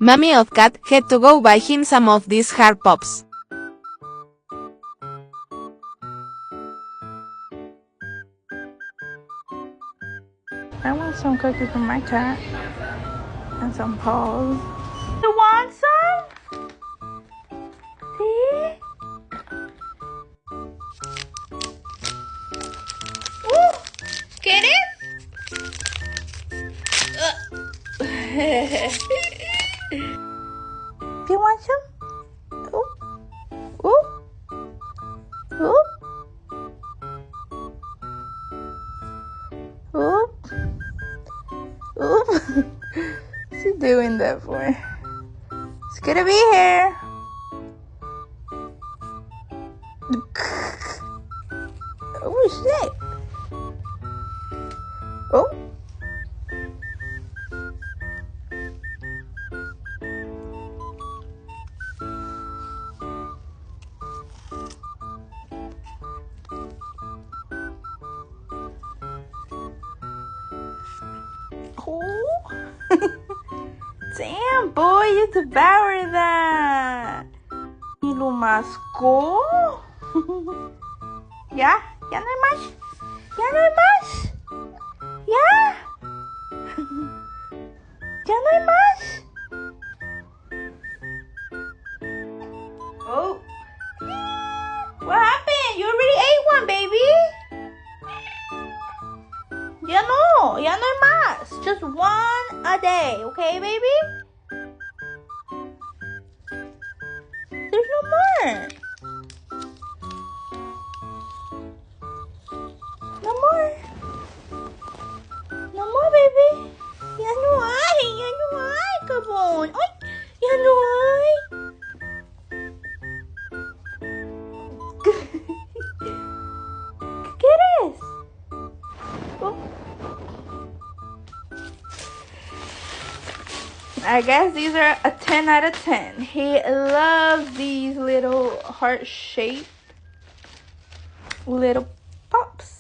Mommy of Cat had to go buy him some of these hard pops. I want some cookies for my cat and some paws. You want some? See? Ooh, get it? Do you want some? Ooh, ooh, ooh, ooh, ooh. She's doing that for me. It's good to be here. Oh shit. Oh. Oh. Damn, boy, you devoured that. Y lo mascó. ¿Ya? ¿Ya no hay más? ¿Ya no hay más? ¿Ya? ¿Ya no hay más? Oh. What happened? You already ate one, baby. Ya no hay más. Just one a day, okay, baby? There's no more. No more. No more, baby. Ya no hay, cabrón. Ay, ya no hay. ¿Qué quieres? Oh. I guess these are a 10 out of 10. He loves these little heart-shaped little pops.